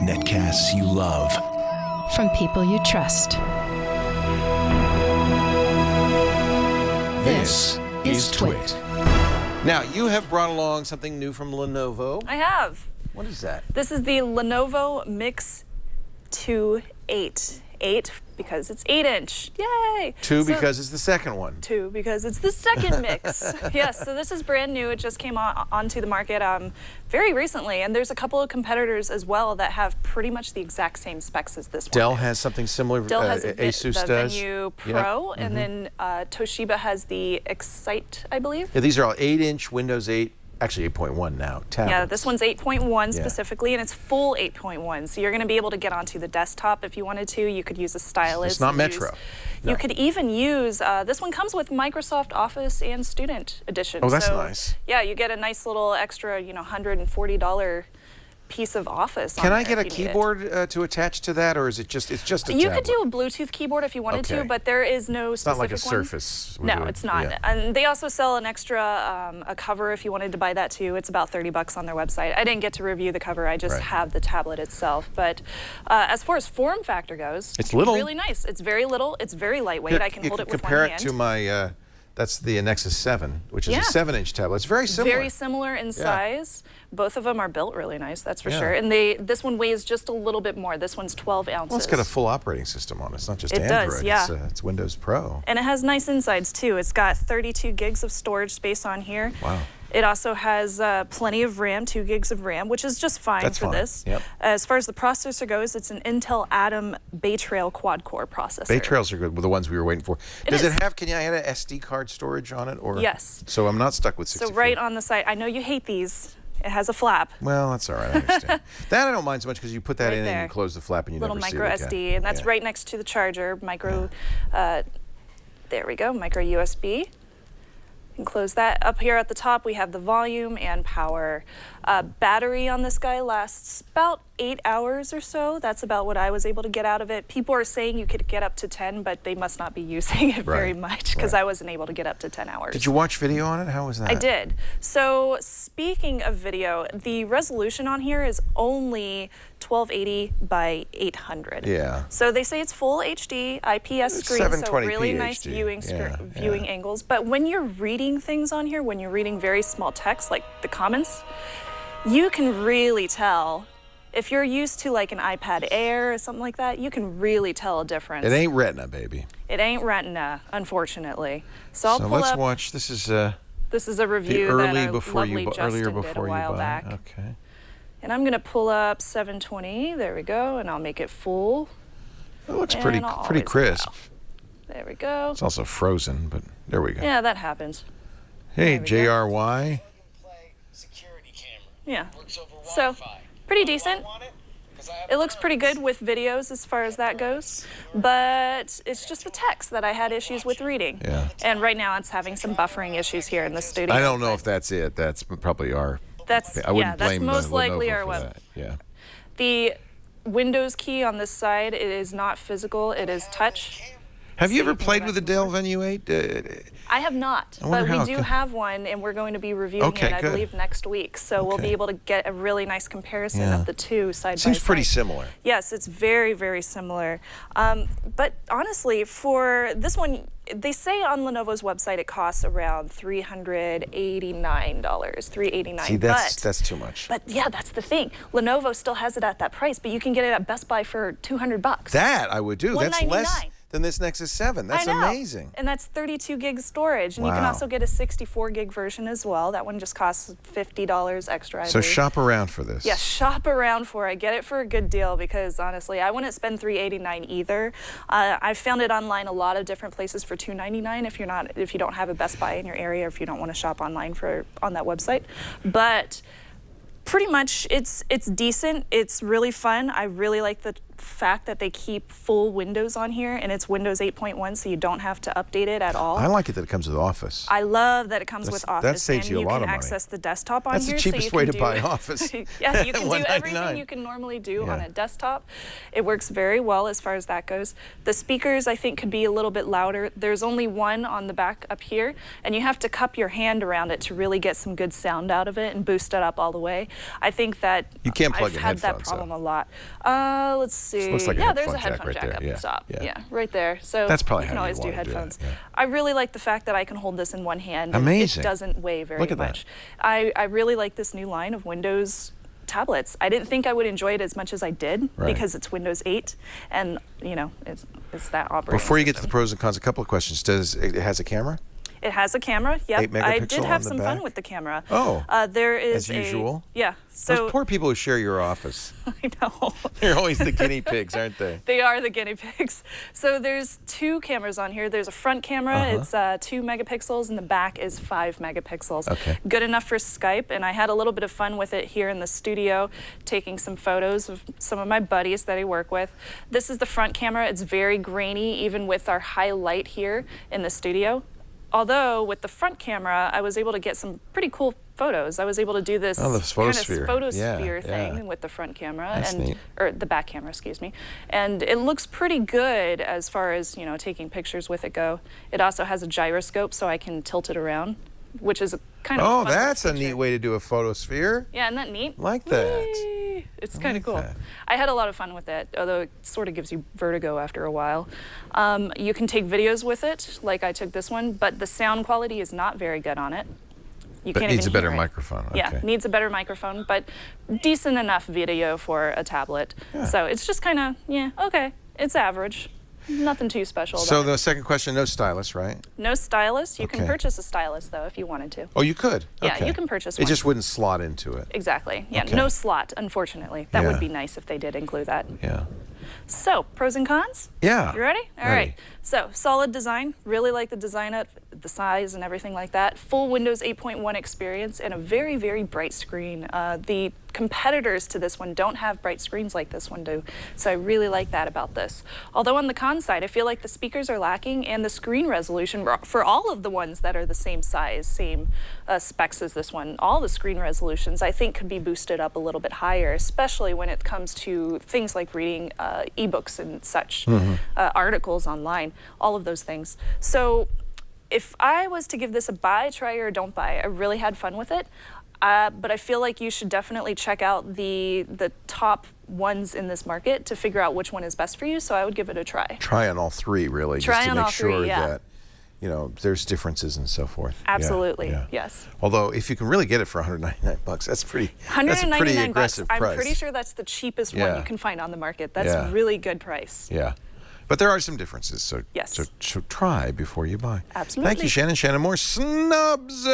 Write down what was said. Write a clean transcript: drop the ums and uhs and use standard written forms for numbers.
Netcasts you love. From people you trust. This is Twit. Now, you have brought along something new from Lenovo. I have. What is that? This is the Lenovo Miix 2.8. 8 because it's 8-inch. Yay! 2 because it's the second one. 2 because it's the second Miix. Yes, so this is brand new. It just came onto the market very recently, and there's a couple of competitors as well that have pretty much the exact same specs as this one. Dell has something similar. Dell has Asus the does. Venue Pro, and then Toshiba has the Excite, I believe. Yeah, these are all 8-inch Windows 8. Actually, 8.1 now. Tablets. Yeah, this one's 8.1 specifically, and it's full 8.1. So you're going to be able to get onto the desktop if you wanted to. You could use a stylus. It's not Metro. No. You could even use, this one comes with Microsoft Office and Student Edition. Oh, that's nice. Yeah, you get a nice little extra, $140 piece of Office. Can I get a keyboard to attach to that, or is it just, it's just a tablet? You could do a Bluetooth keyboard if you wanted to, but there is no specific one. Not like a one. Surface. No, it's not. Yeah. And they also sell an extra a cover if you wanted to buy that too. It's about $30 on their website. I didn't get to review the cover. I just have the tablet itself. But as far as form factor goes, it's little. Really nice. It's very little. It's very lightweight. I can hold it with one hand. Compare it to my. That's the Nexus 7, which is a 7-inch tablet. It's very similar. Very similar in size. Both of them are built really nice, that's for sure. And this one weighs just a little bit more. This one's 12 ounces. Well, it's got a full operating system on it. It's not just Android. Android. Does, yeah. It's Windows Pro. And it has nice insides too. It's got 32 gigs of storage space on here. Wow. It also has plenty of RAM, 2 gigs of RAM, which is just fine for this. Yep. As far as the processor goes, it's an Intel Atom Bay Trail quad-core processor. Bay Trails are good, the ones we were waiting for. Does it have, can I add an SD card storage on it? Or? Yes. So I'm not stuck with 64. So right on the side, I know you hate these. It has a flap. Well, that's all right, I understand. That I don't mind so much because you put that in and you close the flap and you little never see it micro SD, and that's right next to the charger. Micro, there we go, micro USB. And close that. Up here at the top, we have the volume and power. Battery on this guy lasts about 8 hours or so. That's about what I was able to get out of it. People are saying you could get up to 10, but they must not be using it very much because I wasn't able to get up to 10 hours. Did you watch video on it? How was that? I did. So speaking of video, the resolution on here is only 1280 by 800. Yeah. So they say it's full HD, IPS screen, so really nice viewing angles. But when you're reading things on here, when you're reading very small text like the comments, you can really tell. If you're used to like an iPad Air or something like that, you can really tell a difference. It ain't Retina, baby. It ain't Retina, unfortunately. So I'll pull let's up. watch. This is a review that our lovely Justin did a while back. Okay. And I'm gonna pull up 720. There we go, and I'll make it full. It looks pretty crisp. There we go. It's also frozen, but there we go. Yeah, that happens. Hey, JRY. Yeah. So, pretty decent. It looks pretty good with videos as far as that goes, but it's just the text that I had issues with reading. Yeah. And right now it's having some buffering issues here in the studio. I don't know if that's it. That's probably our. I wouldn't blame most likely Lenovo our for web. that. Yeah. The Windows key on this side, it is not physical, it is touch. Have you ever played with the Dell Venue 8? I have not, but we do have one, and we're going to be reviewing it, I believe, next week. So we'll be able to get a really nice comparison of the two side by side. Seems pretty similar. Yes, it's very, very similar. But honestly, for this one, they say on Lenovo's website it costs around $389, $389. See, that's too much. But yeah, that's the thing. Lenovo still has it at that price, but you can get it at Best Buy for $200. That I would do. That's less than this Nexus 7. That's I know. amazing. And that's 32 gig storage. And you can also get a 64 gig version as well. That one just costs $50 extra, I So believe. shop around for this. Yes, shop around for it. Get it for a good deal because honestly, I wouldn't spend $389 either. I've found it online a lot of different places for $299 if you don't have a Best Buy in your area or if you don't want to shop online on that website. But pretty much it's decent. It's really fun. I really like the fact that they keep full Windows on here, and it's Windows 8.1, so you don't have to update it at all. I like it that it comes with Office. I love that it comes with Office. That saves you a lot of money. And you can access the desktop on That's here. the cheapest way to buy Office. Yeah, you can do $199. everything you can normally do on a desktop. It works very well as far as that goes. The speakers, I think, could be a little bit louder. There's only one on the back up here, and you have to cup your hand around it to really get some good sound out of it and boost it up all the way. I think that you can't plug in I've had that headphones, problem though. a lot. Let's see. Looks like a yeah, there's a headphone jack headphone right jack there. up the top. Yeah. Right there. So that's probably you can how always you do want to headphones. do it, yeah. I really like the fact that I can hold this in one hand. Amazing. And it doesn't weigh very Look at much. that. I really like this new line of Windows tablets. I didn't think I would enjoy it as much as I did because it's Windows 8 and it's that operating Before you get to system. the pros and cons, a couple of questions. It has a camera? It has a camera. Yep. 8 megapixel I did on have the some back? fun with the camera. Oh. There is as usual? Yeah. So Those poor people who share your office. I know. They're always the guinea pigs, aren't they? They are the guinea pigs. So there's two cameras on here. There's a front camera. It's 2 megapixels, and the back is 5 megapixels. Okay. Good enough for Skype, and I had a little bit of fun with it here in the studio, taking some photos of some of my buddies that I work with. This is the front camera. It's very grainy, even with our high light here in the studio. Although with the front camera, I was able to get some pretty cool photos. I was able to do this kind of photosphere thing with the front camera. That's neat. Or the back camera, excuse me. And it looks pretty good as far as, taking pictures with it go. It also has a gyroscope so I can tilt it around, which is a kind of fun that's a feature. neat way to do a photosphere. Yeah, isn't that neat? Like that. Whee! It's kind of cool. that. I had a lot of fun with it, although it sort of gives you vertigo after a while. You can take videos with it, like I took this one, but the sound quality is not very good on it. You But can't needs even a better hear it. microphone. Okay. Yeah, needs a better microphone, but decent enough video for a tablet. Yeah. So it's just kind of, okay, it's average. Nothing too special So about it. the second question, no stylus, right? No stylus. You can Okay. purchase a stylus, though, if you wanted to. Oh, you could? Yeah, Okay. you can purchase It one. just wouldn't slot into it. Exactly. Yeah, Okay. no slot, unfortunately. That Yeah. would be nice if they did include that. Yeah. So, pros and cons? Yeah. You ready? All Ready. right. So, solid design. Really like the design of the size and everything like that. Full Windows 8.1 experience and a very, very bright screen. The competitors to this one don't have bright screens like this one do. So I really like that about this. Although on the con side, I feel like the speakers are lacking and the screen resolution for all of the ones that are the same size, same specs as this one, all the screen resolutions I think could be boosted up a little bit higher, especially when it comes to things like reading ebooks and such, articles online, all of those things. So if I was to give this a buy, try, or don't buy, I really had fun with it. But I feel like you should definitely check out the top ones in this market to figure out which one is best for you. So I would give it a try. Try on all three, really, Try just to on make all sure three, yeah. that there's differences and so forth. Absolutely, Yeah. yes. Although if you can really get it for $199, that's pretty. That's a pretty $199. aggressive price. I'm pretty sure that's the cheapest one Yeah. you can find on the market. That's Yeah. a really good price. Yeah. But there are some differences, so, Yes. so try before you buy. Absolutely. Thank you, Shannon. Shannon Moore, snubs.